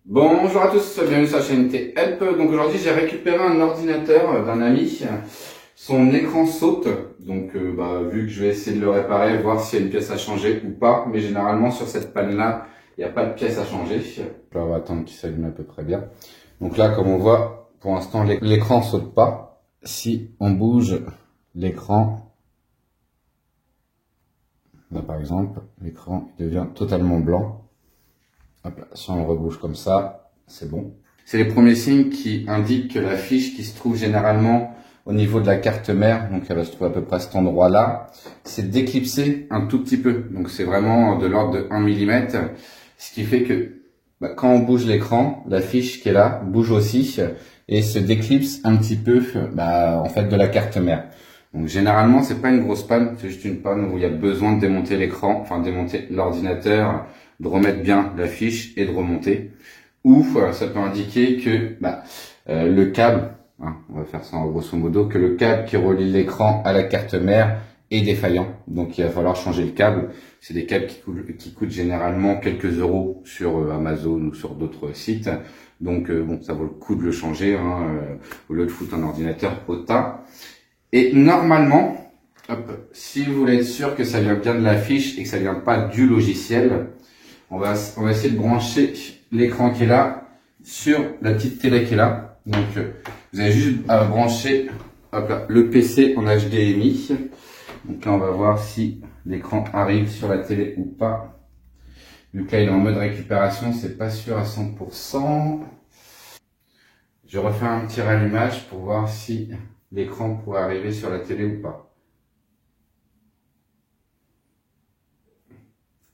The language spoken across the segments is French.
Bonjour à tous, bienvenue sur la chaîne Help. Donc aujourd'hui j'ai récupéré un ordinateur d'un ami. Son écran saute, donc vu que je vais essayer de le réparer, voir s'il y a une pièce à changer ou pas. Mais généralement sur cette panne là, il n'y a pas de pièce à changer. Là, on va attendre qu'il s'allume à peu près bien. Donc là, comme on voit, pour l'instant l'écran saute pas. Si on bouge l'écran, là par exemple, l'écran devient totalement blanc. Hop là, si on le rebouge comme ça, c'est bon. C'est les premiers signes qui indiquent que la fiche qui se trouve généralement au niveau de la carte mère, donc elle va se trouver à peu près à cet endroit-là, c'est d'éclipser un tout petit peu. Donc c'est vraiment de l'ordre de 1 mm, ce qui fait que quand on bouge l'écran, la fiche qui est là bouge aussi et se déclipse un petit peu en fait de la carte mère. Donc généralement c'est pas une grosse panne, c'est juste une panne où il y a besoin de démonter l'écran, enfin démonter l'ordinateur, de remettre bien la fiche et de remonter. Ou ça peut indiquer que le câble, on va faire ça en grosso modo, que le câble qui relie l'écran à la carte mère est défaillant. Donc il va falloir changer le câble. C'est des câbles qui coûtent généralement quelques euros sur Amazon ou sur d'autres sites. Donc ça vaut le coup de le changer au lieu de foutre un ordinateur au tas. Et normalement, si vous voulez être sûr que ça vient bien de la fiche et que ça vient pas du logiciel, on va essayer de brancher l'écran qui est là sur la petite télé qui est là. Donc vous avez juste à brancher le PC en HDMI. Donc là on va voir si l'écran arrive sur la télé ou pas. Vu que là il est en mode récupération, c'est pas sûr à 100%. Je refais un petit rallumage pour voir si l'écran pourrait arriver sur la télé ou pas.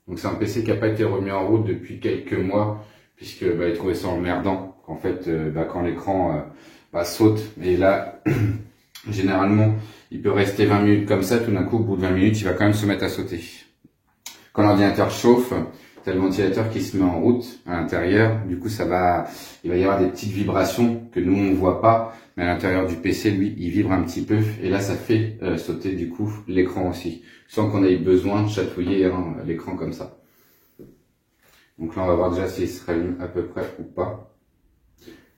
Donc c'est un PC qui n'a pas été remis en route depuis quelques mois, puisque il trouvait ça emmerdant. En fait, quand l'écran saute, et là, généralement, il peut rester 20 minutes comme ça, tout d'un coup, au bout de 20 minutes, il va quand même se mettre à sauter. Quand l'ordinateur chauffe, t'as le ventilateur qui se met en route à l'intérieur, du coup il va y avoir des petites vibrations que nous on ne voit pas, mais à l'intérieur du PC, lui, il vibre un petit peu, et là ça fait sauter du coup l'écran aussi, sans qu'on ait besoin de chatouiller l'écran comme ça. Donc là on va voir déjà s'il se rallume à peu près ou pas.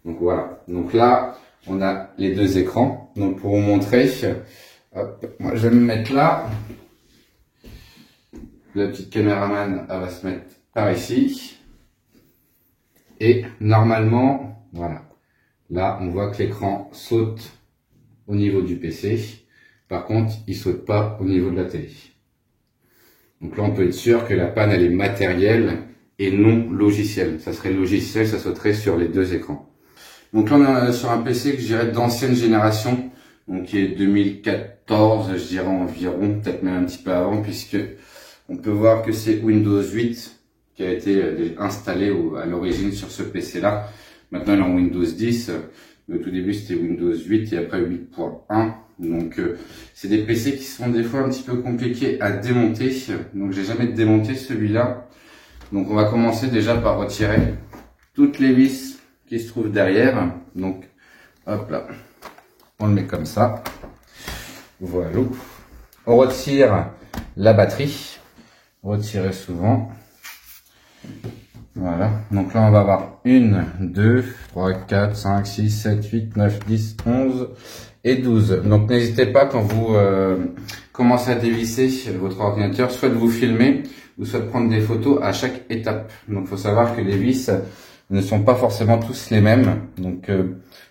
Donc voilà, donc là on a les deux écrans. Donc pour vous montrer, moi je vais me mettre là. La petite caméraman, elle va se mettre par ici. Et normalement, voilà. Là, on voit que l'écran saute au niveau du PC. Par contre, il saute pas au niveau de la télé. Donc là, on peut être sûr que la panne, elle est matérielle et non logicielle. Ça serait logiciel, ça sauterait sur les deux écrans. Donc là, on est sur un PC que je dirais d'ancienne génération. Donc qui est 2014, je dirais environ, peut-être même un petit peu avant, puisque on peut voir que c'est Windows 8 qui a été installé à l'origine sur ce PC-là. Maintenant, il est en Windows 10. Au tout début, c'était Windows 8 et après 8.1. Donc, c'est des PC qui sont des fois un petit peu compliqués à démonter. Donc, j'ai jamais démonté celui-là. Donc, on va commencer déjà par retirer toutes les vis qui se trouvent derrière. Donc, hop là, on le met comme ça. Voilà. On retire la batterie. Retirer souvent. Voilà. Donc là, on va avoir 1, 2, 3, 4, 5, 6, 7, 8, 9, 10, 11 et 12. Donc n'hésitez pas quand vous commencez à dévisser votre ordinateur, soit de vous filmer, ou soit de prendre des photos à chaque étape. Donc il faut savoir que les vis ne sont pas forcément tous les mêmes. Donc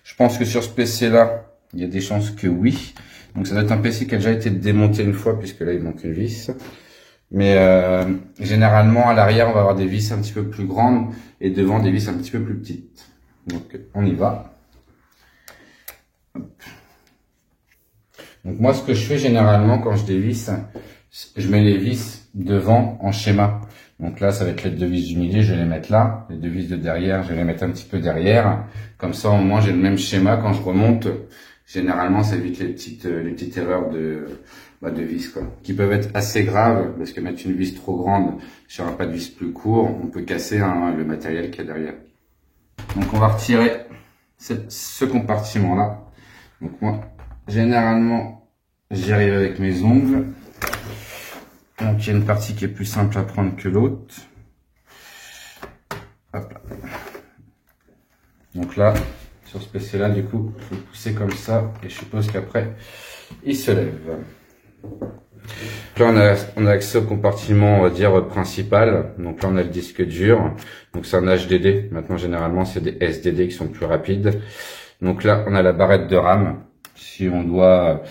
je pense que sur ce PC-là, il y a des chances que oui. Donc ça doit être un PC qui a déjà été démonté une fois, puisque là, il manque une vis. Mais généralement à l'arrière on va avoir des vis un petit peu plus grandes et devant des vis un petit peu plus petites. Donc on y va. Hop. Donc moi ce que je fais généralement quand je dévisse, je mets les vis devant en schéma. Donc là ça va être les deux vis du milieu, je vais les mettre là. Les deux vis de derrière, je vais les mettre un petit peu derrière. Comme ça au moins j'ai le même schéma quand je remonte. Généralement ça évite les petites erreurs de vis qui peuvent être assez graves, parce que mettre une vis trop grande sur un pas de vis plus court, on peut casser le matériel qu'il y a derrière. Donc on va retirer ce compartiment là. Donc moi généralement j'y arrive avec mes ongles. Donc il y a une partie qui est plus simple à prendre que l'autre. Hop là. Donc là, sur ce PC là, du coup, il faut pousser comme ça et je suppose qu'après, il se lève. Donc là, on a accès au compartiment, on va dire, principal. Donc là, on a le disque dur. Donc c'est un HDD. Maintenant, généralement, c'est des SDD qui sont plus rapides. Donc là, on a la barrette de RAM. Si on doit,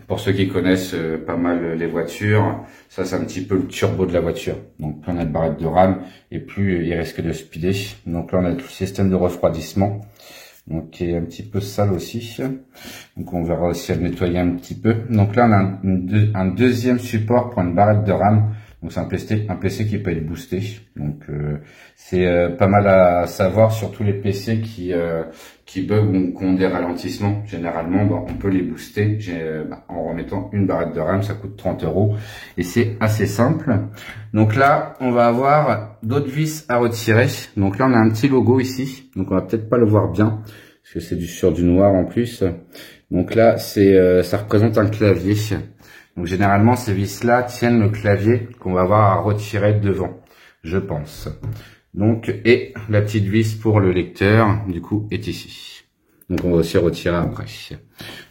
pour ceux qui connaissent pas mal les voitures, ça c'est un petit peu le turbo de la voiture. Donc plus on a de barrette de RAM et plus il risque de speeder. Donc là, on a le système de refroidissement. Donc qui est un petit peu sale aussi. Donc on verra aussi à le nettoyer un petit peu. Donc là, on a un deuxième support pour une barrette de RAM. Donc c'est un PC qui peut être boosté. Donc c'est pas mal à savoir sur tous les PC qui bug ou qui ont des ralentissements. Généralement, on peut les booster en remettant une barrette de RAM. Ça coûte 30 € et c'est assez simple. Donc là, on va avoir d'autres vis à retirer. Donc là, on a un petit logo ici. Donc on va peut-être pas le voir bien parce que c'est sur du noir en plus. Donc là, ça représente un clavier. Donc généralement, ces vis-là tiennent le clavier qu'on va avoir à retirer devant, je pense. Donc, et la petite vis pour le lecteur, du coup, est ici. Donc on va aussi retirer après.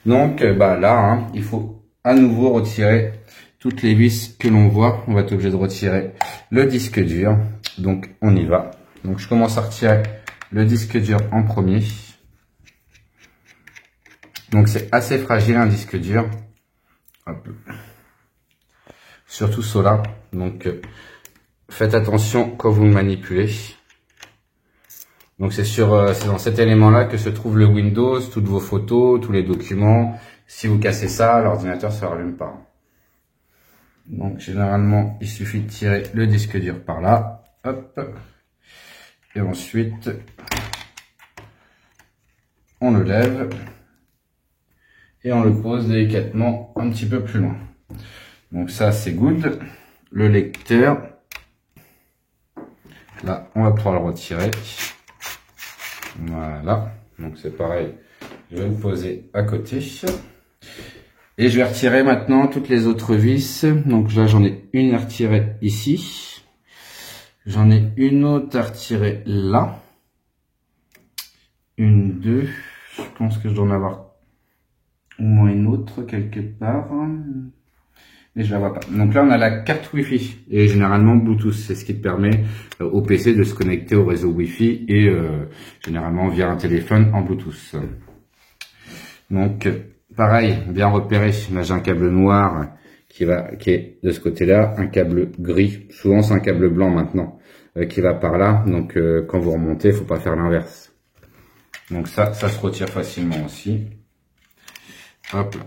Donc là, il faut à nouveau retirer toutes les vis que l'on voit. On va être obligé de retirer le disque dur. Donc on y va. Donc je commence à retirer le disque dur en premier. Donc c'est assez fragile un disque dur. Hop. Surtout cela. Donc faites attention quand vous le manipulez. Donc c'est dans cet élément-là que se trouve le Windows, toutes vos photos, tous les documents. Si vous cassez ça, l'ordinateur ne se rallume pas. Donc généralement, il suffit de tirer le disque dur par là. Hop. Et ensuite, on le lève. Et on le pose délicatement un petit peu plus loin. Donc ça, c'est good. Le lecteur, là, on va pouvoir le retirer. Voilà. Donc c'est pareil. Je vais le poser à côté. Et je vais retirer maintenant toutes les autres vis. Donc là, j'en ai une à retirer ici. J'en ai une autre à retirer là. Une, deux. Je pense que je dois en avoir au moins une autre quelque part, mais je la vois pas. Donc là, on a la carte Wi-Fi et généralement Bluetooth, c'est ce qui te permet au PC de se connecter au réseau Wi-Fi et généralement via un téléphone en Bluetooth. Donc pareil, bien repéré. Là, j'ai un câble noir qui est de ce côté-là, un câble gris. Souvent, c'est un câble blanc maintenant qui va par là. Donc quand vous remontez, il faut pas faire l'inverse. Donc ça se retire facilement aussi. Hop là.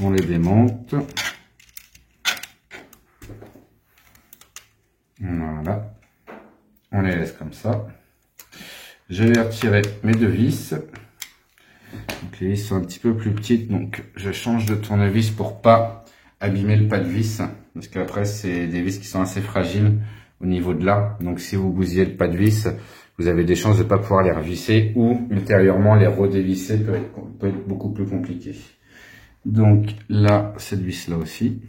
On les démonte. Voilà. On les laisse comme ça. Je vais retirer mes deux vis. Donc les vis sont un petit peu plus petites, donc je change de tournevis pour pas abîmer le pas de vis. Parce qu'après, c'est des vis qui sont assez fragiles au niveau de là. Donc si vous bousillez le pas de vis, vous avez des chances de ne pas pouvoir les revisser ou ultérieurement les redévisser peut être beaucoup plus compliqué. Donc là, cette vis là aussi.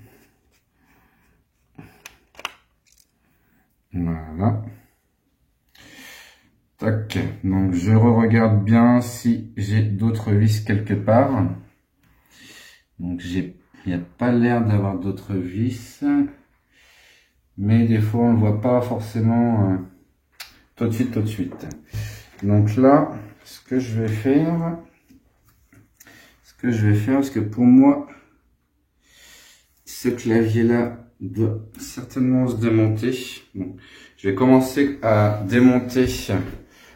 Voilà. Tac. Donc je regarde bien si j'ai d'autres vis quelque part. Donc il n'y a pas l'air d'avoir d'autres vis. Mais des fois on ne voit pas forcément tout de suite. Donc là, ce que je vais faire, parce que pour moi, ce clavier-là doit certainement se démonter. Bon, je vais commencer à démonter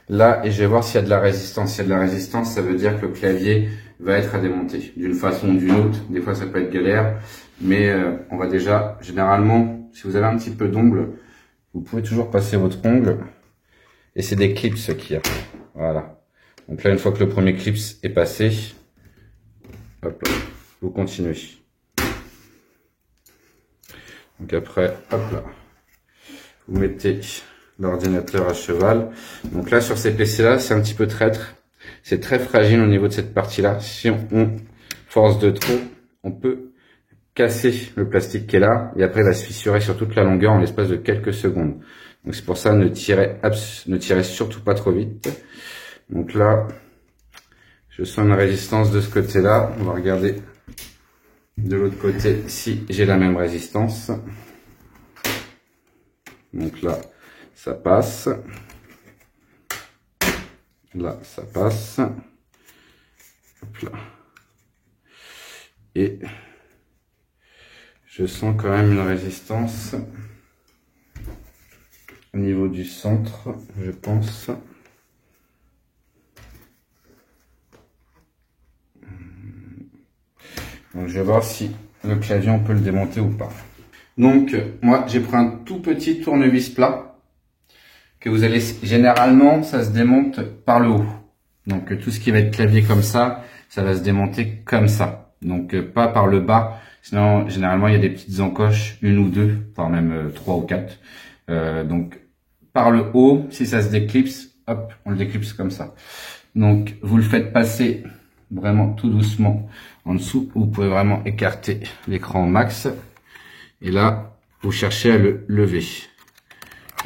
là et je vais voir s'il y a de la résistance. S'il y a de la résistance, ça veut dire que le clavier va être à démonter d'une façon ou d'une autre. Des fois, ça peut être galère, mais on va déjà, généralement, si vous avez un petit peu d'ongle, vous pouvez toujours passer votre ongle. Et c'est des clips qu'il y a. Voilà. Donc là, une fois que le premier clip est passé, hop là, vous continuez. Donc après, hop là, vous mettez l'ordinateur à cheval. Donc là, sur ces PC-là, c'est un petit peu traître. C'est très fragile au niveau de cette partie-là. Si on force de trop, on peut casser le plastique qui est là. Et après, il va se fissurer sur toute la longueur en l'espace de quelques secondes. Donc c'est pour ça, ne tirez surtout pas trop vite. Donc là, je sens une résistance de ce côté-là. On va regarder de l'autre côté si j'ai la même résistance. Donc là, ça passe. Là, ça passe. Hop là. Et je sens quand même une résistance au niveau du centre, je pense. Donc je vais voir si le clavier on peut le démonter ou pas. Donc moi j'ai pris un tout petit tournevis plat que vous allez généralement ça se démonte par le haut. Donc tout ce qui va être clavier comme ça va se démonter comme ça. Donc pas par le bas. Sinon généralement il y a des petites encoches, une ou deux, voire même trois ou quatre. Donc par le haut, si ça se déclipse, hop, on le déclipse comme ça. Donc vous le faites passer vraiment tout doucement en dessous. Vous pouvez vraiment écarter l'écran au max. Et là, vous cherchez à le lever.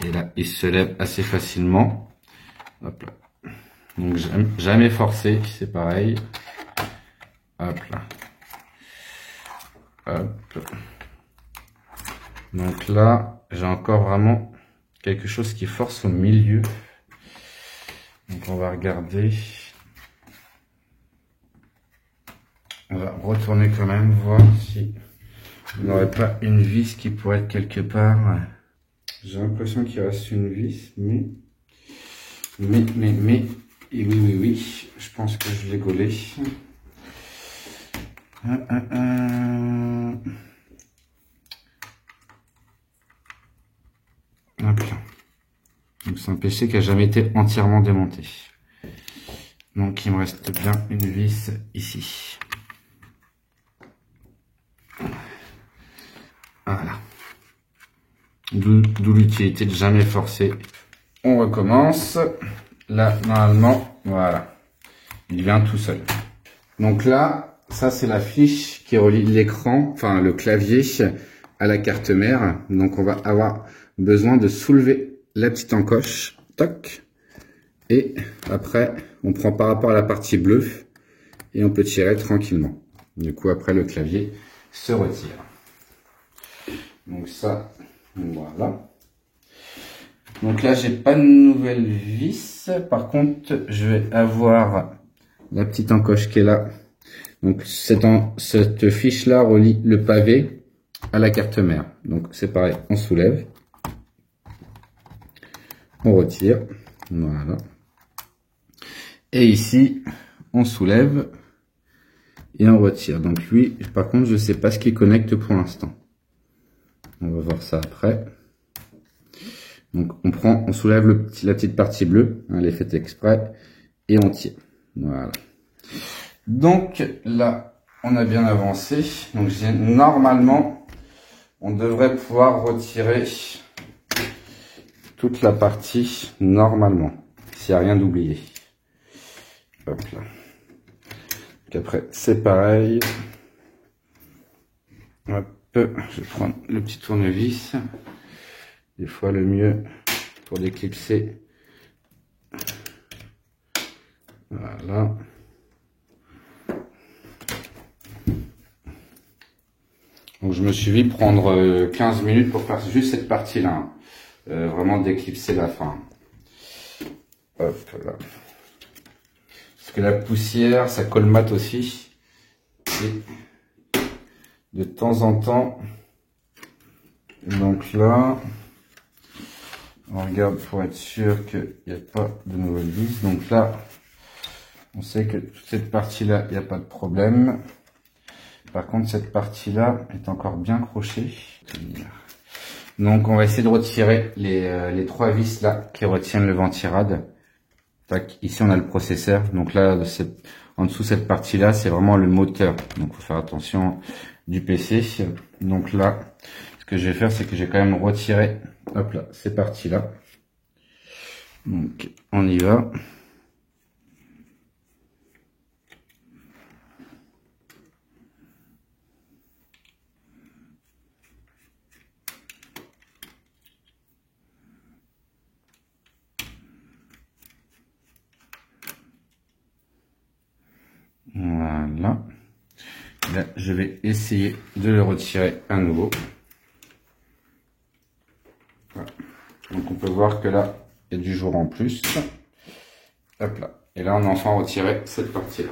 Et là, il se lève assez facilement. Hop là. Donc jamais forcer, c'est pareil. Hop là. Hop. Donc là, j'ai encore vraiment quelque chose qui force au milieu. Donc on va regarder. On va retourner quand même, voir si on n'aurait pas une vis qui pourrait être quelque part. J'ai l'impression qu'il reste une vis, mais, et oui, je pense que je l'ai gaulé. Hop là. Donc c'est un PC qui a jamais été entièrement démonté. Donc il me reste bien une vis ici. Voilà. D'où l'utilité de jamais forcer. On recommence. Là, normalement, voilà. Il vient tout seul. Donc là, ça c'est la fiche qui relie l'écran, enfin le clavier à la carte mère. Donc on va avoir besoin de soulever la petite encoche. Toc. Et après, on prend par rapport à la partie bleue et on peut tirer tranquillement. Du coup, après, le clavier se retire. Donc ça, voilà. Donc là, j'ai pas de nouvelle vis. Par contre, je vais avoir la petite encoche qui est là. Donc cette fiche-là relie le pavé à la carte mère. Donc c'est pareil, on soulève, on retire, voilà. Et ici, on soulève et on retire. Donc lui, par contre, je sais pas ce qu'il connecte pour l'instant. On va voir ça après. Donc on soulève la petite partie bleue, hein, elle est faite exprès, et on tire. Voilà. Donc là, on a bien avancé. Donc normalement, on devrait pouvoir retirer toute la partie normalement, s'il n'y a rien d'oublié. Hop là. Donc après, c'est pareil. Hop, je vais prendre le petit tournevis. Des fois, le mieux pour déclipser. Voilà. Donc je me suis dit prendre 15 minutes pour faire juste cette partie-là. Hein. Vraiment déclipser la fin. Hop là. Parce que la poussière, ça colmate aussi. Et de temps en temps. Donc là, on regarde pour être sûr qu'il n'y a pas de nouvelles vis. Donc là, on sait que toute cette partie-là, il n'y a pas de problème. Par contre, cette partie-là est encore bien crochée. Donc, on va essayer de retirer les trois vis là qui retiennent le ventirad. Tac, ici, on a le processeur. Donc là, en dessous cette partie-là, c'est vraiment le moteur. Donc, il faut faire attention du PC. Donc là, ce que je vais faire, c'est que j'ai quand même retiré, hop là, ces parties-là. Donc, on y va. Voilà. Là, je vais essayer de le retirer à nouveau. Voilà. Donc on peut voir que là, il y a du jour en plus. Hop là. Et là, on a enfin retiré cette partie-là.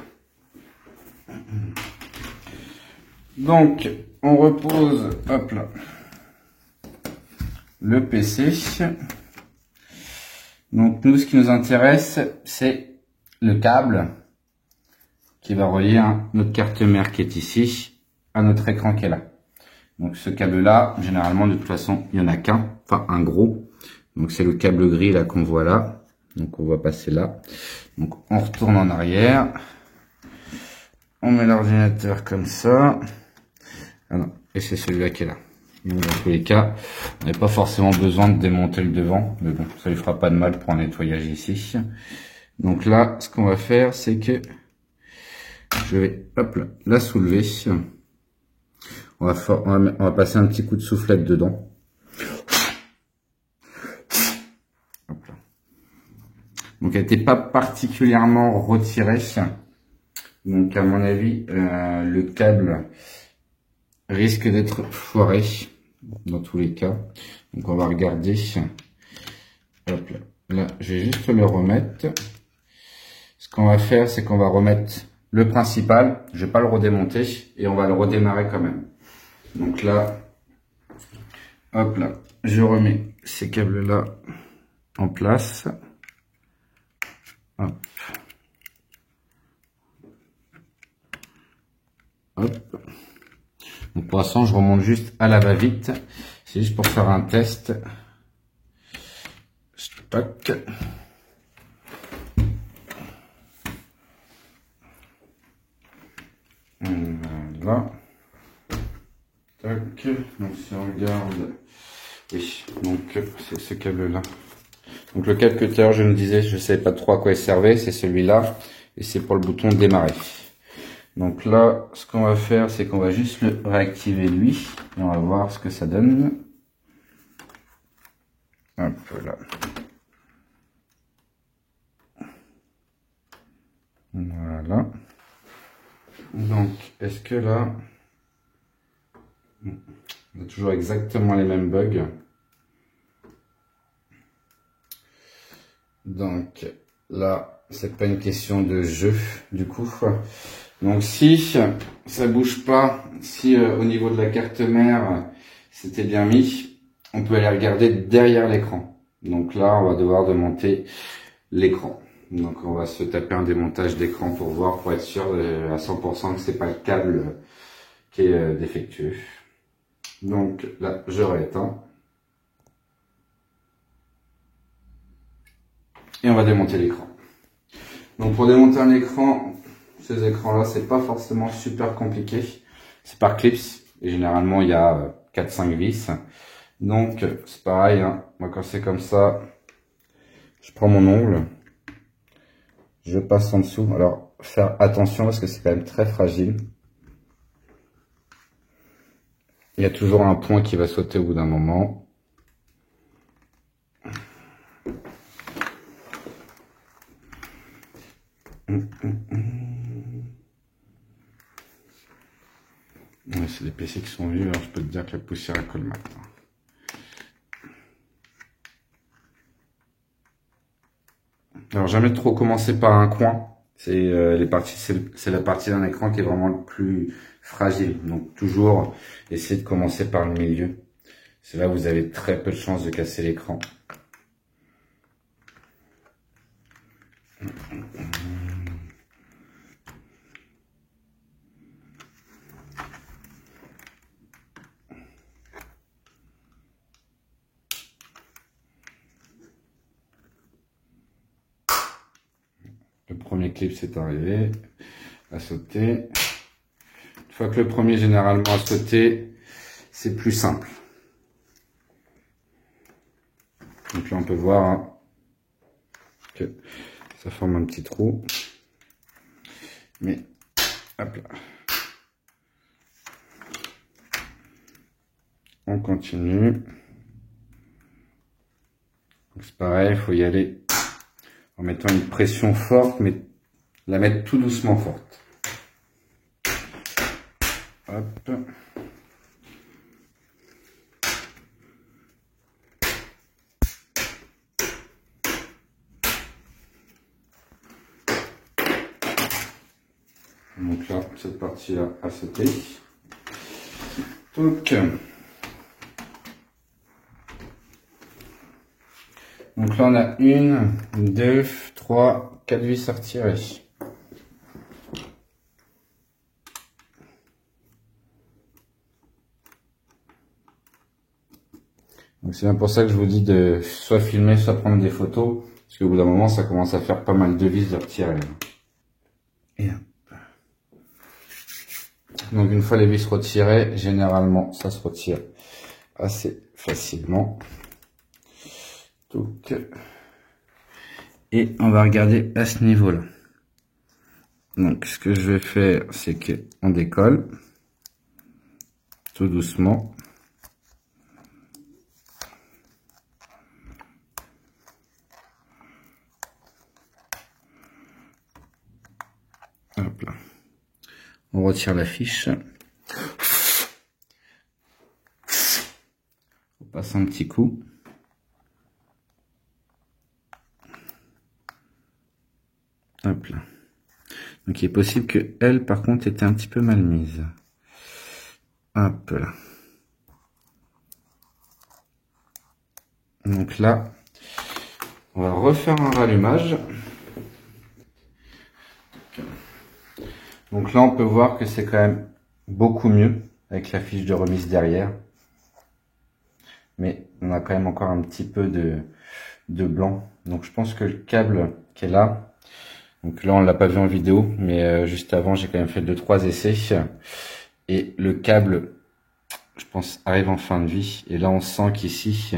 Donc, on repose, hop là, le PC. Donc nous, ce qui nous intéresse, c'est le câble qui va relier notre carte mère qui est ici à notre écran qui est là. Donc ce câble-là, généralement, de toute façon, il n'y en a qu'un, enfin un gros. Donc c'est le câble gris là qu'on voit là. Donc on va passer là. Donc on retourne en arrière. On met l'ordinateur comme ça. Ah non, et c'est celui-là qui est là. Donc, dans tous les cas, on n'a pas forcément besoin de démonter le devant, mais bon, ça lui fera pas de mal pour un nettoyage ici. Donc là, ce qu'on va faire, c'est que je vais, hop là, la soulever. On va passer un petit coup de soufflette dedans. Hop là. Donc elle n'était pas particulièrement retirée. Donc à mon avis, le câble risque d'être foiré dans tous les cas. Donc on va regarder. Hop là. Là, je vais juste le remettre. Ce qu'on va faire, c'est qu'on va remettre le principal. Je vais pas le redémonter et on va le redémarrer quand même. Donc là, hop là, je remets ces câbles là en place. Hop. Hop. Donc pour l'instant, je remonte juste à la va-vite. C'est juste pour faire un test. Stock. Voilà. Tac. Donc si on regarde, oui, donc c'est ce câble-là. Donc le câble cutter, je me disais, je ne savais pas trop à quoi il servait, c'est celui-là, et c'est pour le bouton démarrer. Donc là, ce qu'on va faire, c'est qu'on va juste le réactiver lui, et on va voir ce que ça donne. Hop là. Voilà. Donc, est-ce que là, on a toujours exactement les mêmes bugs. Donc là, c'est pas une question de jeu du coup. Donc si ça bouge pas, si au niveau de la carte mère c'était bien mis, on peut aller regarder derrière l'écran. Donc là, on va devoir démonter l'écran. Donc on va se taper un démontage d'écran pour voir, pour être sûr à 100% que c'est pas le câble qui est défectueux. Donc là, je rééteins. Et on va démonter l'écran. Donc pour démonter un écran, ces écrans-là, c'est pas forcément super compliqué. C'est par clips. Et généralement, il y a 4-5 vis. Donc c'est pareil, hein. Moi quand c'est comme ça, je prends mon ongle. Je passe en dessous. Alors faire attention parce que c'est quand même très fragile. Il y a toujours un point qui va sauter au bout d'un moment. Ouais, c'est des PC qui sont vieux, alors je peux te dire que la poussière elle colle maintenant. Alors jamais trop commencer par un coin. C'est la partie d'un écran qui est vraiment le plus fragile. Donc toujours essayer de commencer par le milieu. C'est là où vous avez très peu de chances de casser l'écran. Le premier clip c'est arrivé à sauter. Une fois que le premier généralement a sauté, c'est plus simple. Donc là on peut voir hein, que ça forme un petit trou. Mais hop là. On continue. C'est pareil, il faut y aller en mettant une pression forte, mais la mettre tout doucement forte. Hop. Donc là, cette partie-là a sauté. Donc là, on a 1, 2, 3, 4 vis à retirer. Donc c'est bien pour ça que je vous dis de soit filmer, soit prendre des photos. Parce qu'au bout d'un moment, ça commence à faire pas mal de vis de retirer. Et hop. Donc une fois les vis retirées, généralement, ça se retire assez facilement. Donc, et on va regarder à ce niveau-là. Donc, ce que je vais faire, c'est que on décolle tout doucement. Hop là. On retire la fiche. On passe un petit coup. Hop là. Donc il est possible que elle, par contre, était un petit peu mal mise. Hop là. Donc là, on va refaire un rallumage. Donc là, on peut voir que c'est quand même beaucoup mieux avec la fiche de remise derrière. Mais on a quand même encore un petit peu de blanc. Donc je pense que le câble qui est là, donc là on l'a pas vu en vidéo, mais juste avant j'ai quand même fait 2-3 essais. Et le câble, je pense, arrive en fin de vie. Et là on sent qu'ici,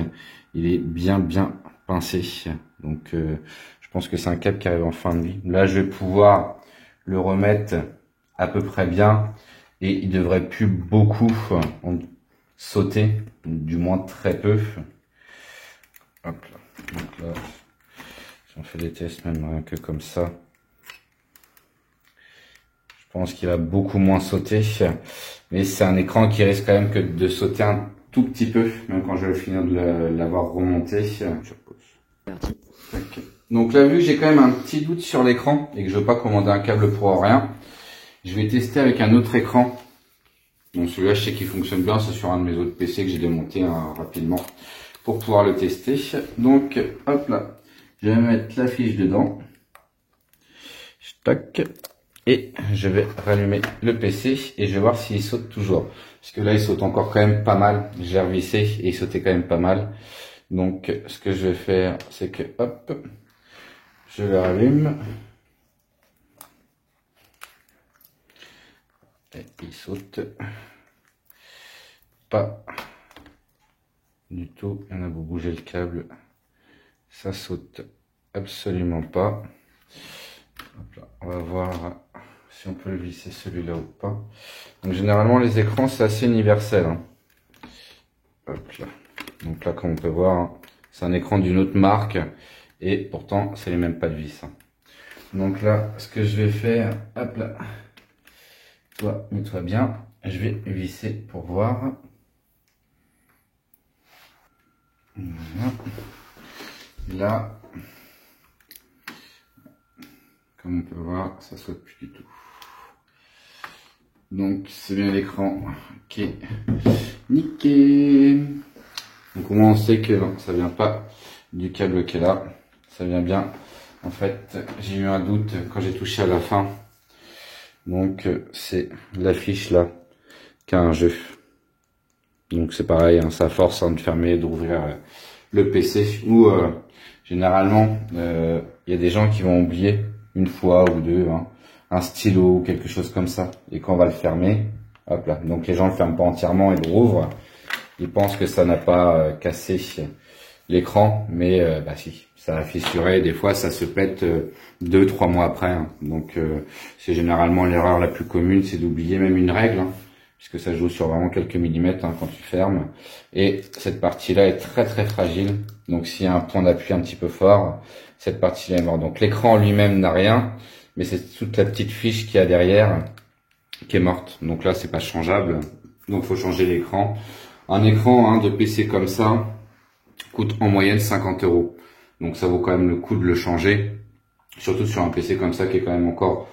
il est bien pincé. Donc je pense que c'est un câble qui arrive en fin de vie. Là je vais pouvoir le remettre à peu près bien. Et il devrait plus beaucoup sauter, du moins très peu. Hop là. Donc là, si on fait des tests même rien que comme ça, je pense qu'il va beaucoup moins sauter. Mais c'est un écran qui risque quand même que de sauter un tout petit peu, même quand je vais finir de l'avoir remonté. Je pose. Donc là, vu que j'ai quand même un petit doute sur l'écran et que je veux pas commander un câble pour rien, je vais tester avec un autre écran. Donc celui-là, je sais qu'il fonctionne bien, c'est sur un de mes autres PC que j'ai démonté rapidement pour pouvoir le tester. Donc, hop là, je vais mettre la fiche dedans. Tac. Et je vais rallumer le PC et je vais voir s'il saute toujours. Parce que là, il saute encore quand même pas mal. J'ai revissé et il sautait quand même pas mal. Donc, ce que je vais faire, c'est que, hop, je le rallume. Et il saute pas du tout. On a beau bouger le câble, ça saute absolument pas. Hop là, on va voir si on peut le visser celui-là ou pas. Donc généralement les écrans c'est assez universel. Hein. Hop là. Donc là comme on peut voir, hein, c'est un écran d'une autre marque et pourtant c'est les mêmes pas de vis. Hein. Donc là ce que je vais faire, hop là. Toi, mets-toi bien. Je vais visser pour voir. Voilà. Là, comme on peut voir, ça saute plus du tout. Donc, c'est bien l'écran qui est nickel. Donc, au moins, on sait que non, ça vient pas du câble qui est là. Ça vient bien. En fait, j'ai eu un doute quand j'ai touché à la fin. Donc c'est l'affiche là qui a un jeu. Donc c'est pareil, hein, ça force de fermer, d'ouvrir le PC. Ou généralement il y a des gens qui vont oublier une fois ou deux hein, un stylo ou quelque chose comme ça. Et quand on va le fermer, hop là. Donc les gens le ferment pas entièrement et le rouvrent. Ils pensent que ça n'a pas cassé l'écran, mais bah si, ça a fissuré. Des fois, ça se pète 2-3 mois après. Hein. Donc, c'est généralement l'erreur la plus commune, c'est d'oublier même une règle, hein, puisque ça joue sur vraiment quelques millimètres hein, quand tu fermes. Et cette partie-là est très fragile. Donc, s'il y a un point d'appui un petit peu fort, cette partie-là est morte. Donc, l'écran lui-même n'a rien, mais c'est toute la petite fiche qu'il y a derrière qui est morte. Donc là, c'est pas changeable. Donc faut changer l'écran. Un écran de PC comme ça coûte en moyenne 50 €. Donc ça vaut quand même le coup de le changer. Surtout sur un PC comme ça qui est quand même encore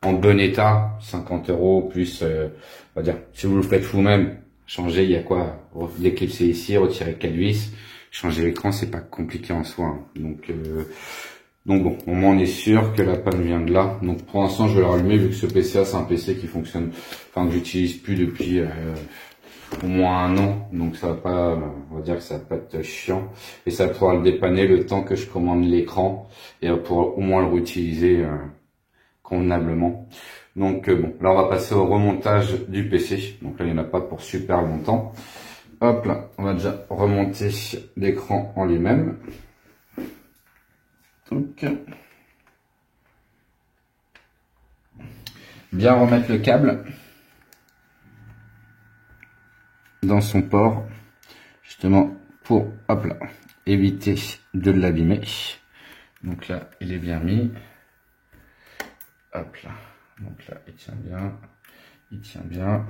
en bon état. 50 € plus, on va dire, si vous le faites vous-même, changer, il y a quoi? Déclipser ici, retirer 4 vis. Changer l'écran, c'est pas compliqué en soi. Donc bon, au moins on est sûr que la panne vient de là. Donc pour l'instant, je vais le rallumer vu que ce PC-là, c'est un PC qui fonctionne, enfin que j'utilise plus depuis au moins 1 an. Donc ça va pas, on va dire que ça va pas être chiant. Et ça va pouvoir le dépanner le temps que je commande l'écran et pour au moins le réutiliser convenablement. Donc bon, là on va passer au remontage du PC. Donc là il n'y en a pas pour super longtemps. Hop là, on va déjà remonter l'écran en lui-même. Donc, bien remettre le câble dans son port, justement pour, hop là, éviter de l'abîmer. Donc là, il est bien mis. Hop là, donc là, il tient bien, il tient bien,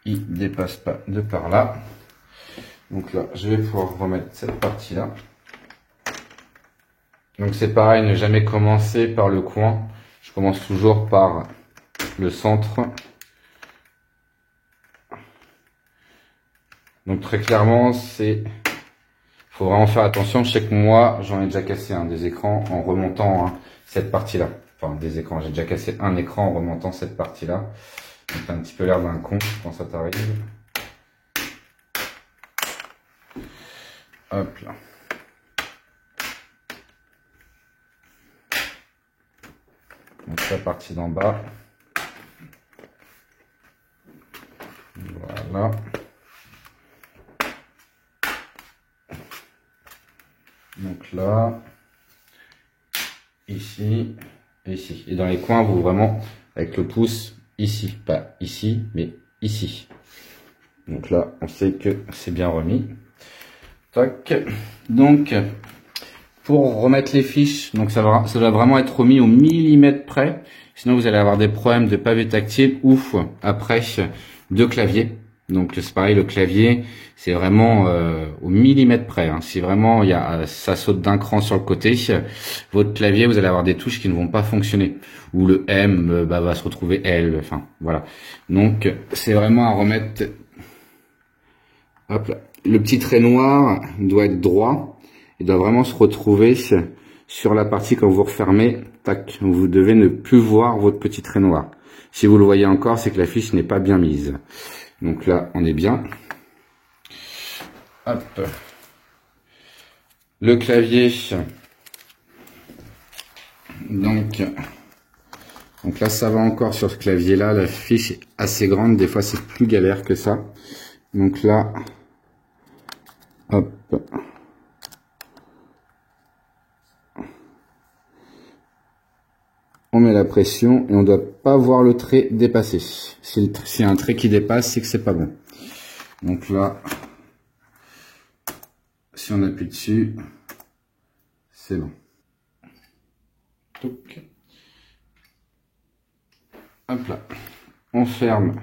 il dépasse pas de par là. Donc là, je vais pouvoir remettre cette partie-là. Donc c'est pareil, ne jamais commencer par le coin. Je commence toujours par le centre. Donc très clairement, faut vraiment faire attention. Je sais que moi, j'en ai déjà cassé des écrans en remontant cette partie-là. Enfin, des écrans. J'ai déjà cassé un écran en remontant cette partie-là. Donc t'as un petit peu l'air d'un con quand ça t'arrive. Hop là. Donc la partie d'en bas. Voilà. Donc là, ici, et ici. Et dans les coins, vous vraiment, avec le pouce, ici. Pas ici, mais ici. Donc là, on sait que c'est bien remis. Tac. Donc, pour remettre les fiches, donc ça doit vraiment être remis au millimètre près. Sinon, vous allez avoir des problèmes de pavé tactile ou après de clavier. Donc c'est pareil, le clavier, c'est vraiment au millimètre près. Si vraiment ça saute d'un cran sur le côté, votre clavier, vous allez avoir des touches qui ne vont pas fonctionner. Ou le M va se retrouver L. Enfin voilà. Donc c'est vraiment à remettre. Hop là. Le petit trait noir doit être droit. Il doit vraiment se retrouver sur la partie quand vous refermez. Tac, vous devez ne plus voir votre petit trait noir. Si vous le voyez encore, c'est que la fiche n'est pas bien mise. Donc là, on est bien. Hop. Le clavier. Donc là, ça va encore sur ce clavier-là. La fiche est assez grande. Des fois, c'est plus galère que ça. Donc là, hop. On met la pression et on ne doit pas voir le trait dépasser. S'il y a un trait qui dépasse, c'est que c'est pas bon. Donc là, si on appuie dessus, c'est bon. Hop là. On ferme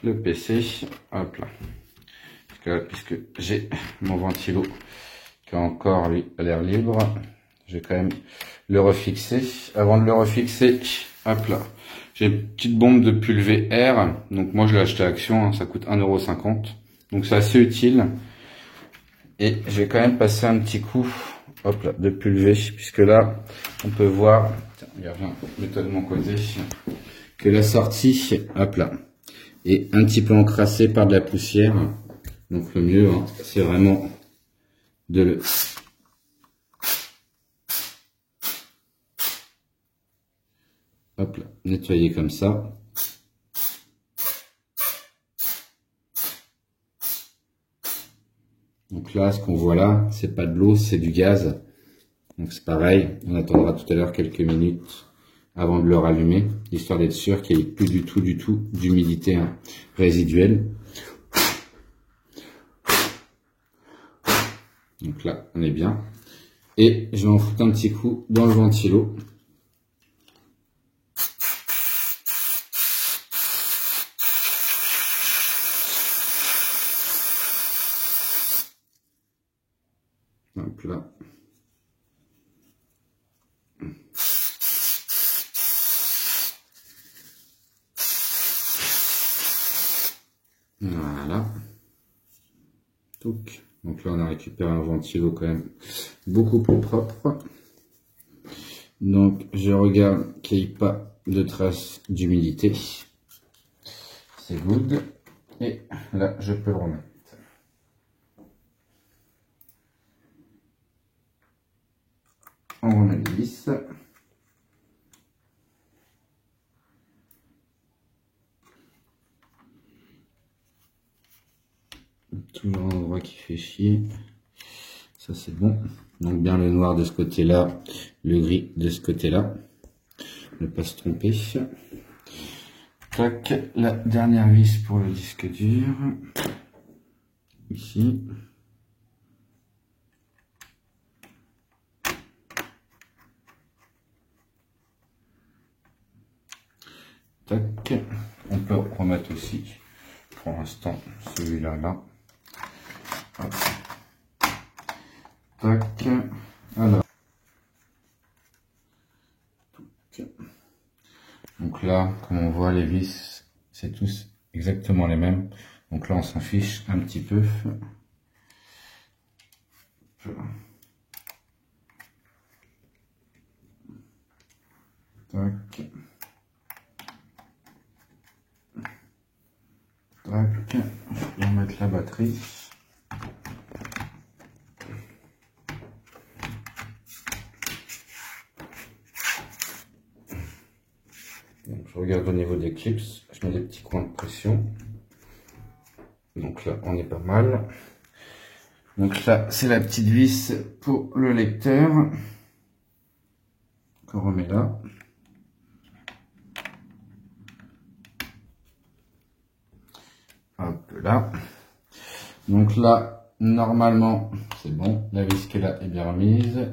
le PC. Hop là. Puisque j'ai mon ventilo qui a encore lui l'air libre, je vais quand même le refixer. Avant de le refixer, hop là, j'ai une petite bombe de pulvé air. Donc moi je l'ai acheté à Action, ça coûte 1,50 €. Donc c'est assez utile. Et je vais quand même passer un petit coup, hop là, de pulvé, puisque là on peut voir, tiens, regarde, mets-toi de mon côté, que la sortie, hop là, est un petit peu encrassée par de la poussière. Donc le mieux, c'est vraiment de le hop là, nettoyer comme ça. Donc là, ce qu'on voit là, c'est pas de l'eau, c'est du gaz. Donc c'est pareil, on attendra tout à l'heure quelques minutes avant de le rallumer, histoire d'être sûr qu'il n'y ait plus du tout d'humidité résiduelle. Donc là, on est bien. Et je vais en foutre un petit coup dans le ventilo. là. Voilà. Donc là, on a récupéré un ventilo quand même beaucoup plus propre. Donc, je regarde qu'il n'y ait pas de traces d'humidité. C'est good. Et là, je peux le remettre. On remet les vis. Toujours un endroit qui fait chier. Ça c'est bon. Donc bien le noir de ce côté-là, le gris de ce côté-là. Ne pas se tromper. Tac, la dernière vis pour le disque dur. Ici. Tac. On peut remettre aussi, pour l'instant, celui-là là. Hop. Tac. Alors. Donc là, comme on voit, les vis, c'est tous exactement les mêmes. Donc là, on s'en fiche un petit peu. Tac. Tac. Je vais remettre la batterie. Donc, je regarde au niveau des clips, je mets des petits coins de pression. Donc là, on est pas mal. Donc là, c'est la petite vis pour le lecteur qu'on remet là. Hop là. Donc là, normalement, c'est bon. La vis qui est là est bien remise.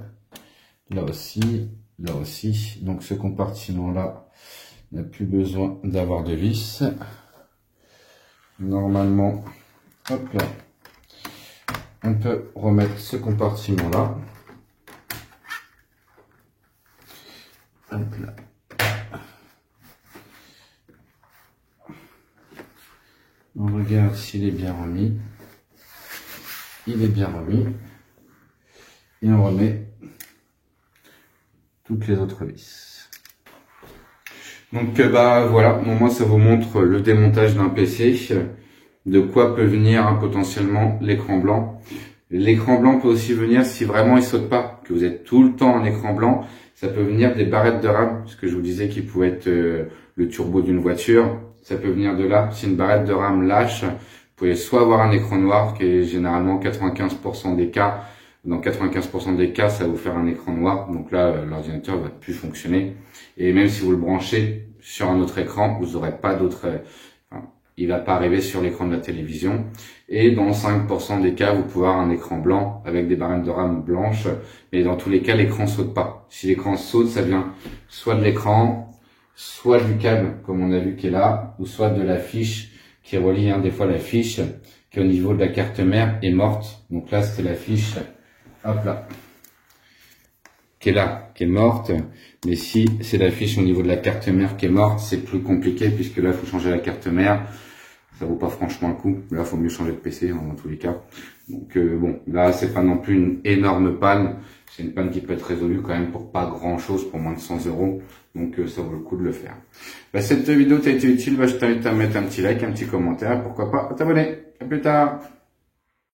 Là aussi, là aussi. Donc ce compartiment-là n'a plus besoin d'avoir de vis. Normalement, hop là. On peut remettre ce compartiment-là. Hop là. On regarde s'il est bien remis. Il est bien remis. Et on remet toutes les autres vis. Donc bah voilà, au moins ça vous montre le démontage d'un PC, de quoi peut venir potentiellement l'écran blanc. L'écran blanc peut aussi venir si vraiment il saute pas, que vous êtes tout le temps en écran blanc, ça peut venir des barrettes de RAM, ce que je vous disais qui pouvait être le turbo d'une voiture, ça peut venir de là. Si une barrette de RAM lâche, vous pouvez soit avoir un écran noir, qui est généralement 95% des cas. Dans 95% des cas, ça va vous faire un écran noir. Donc là, l'ordinateur va plus fonctionner. Et même si vous le branchez sur un autre écran, vous n'aurez pas d'autre... il va pas arriver sur l'écran de la télévision. Et dans 5% des cas, vous pouvez avoir un écran blanc avec des barrettes de RAM blanches. Mais dans tous les cas, l'écran saute pas. Si l'écran saute, ça vient soit de l'écran, soit du câble, comme on a vu qui est là, ou soit de la fiche qui relie, des fois la fiche qui est au niveau de la carte mère est morte. Donc là, c'était la fiche, hop là, qui est là, qui est morte. Mais si c'est la fiche au niveau de la carte mère qui est morte, c'est plus compliqué puisque là, il faut changer la carte mère. Ça vaut pas franchement le coup. Là, il faut mieux changer de PC dans tous les cas. Donc bon, là, c'est pas non plus une énorme panne. C'est une panne qui peut être résolue quand même pour pas grand chose, pour moins de 100 €. Donc ça vaut le coup de le faire. Bah, cette vidéo t'a été utile, je t'invite à mettre un petit like, un petit commentaire, pourquoi pas à t'abonner. À plus tard.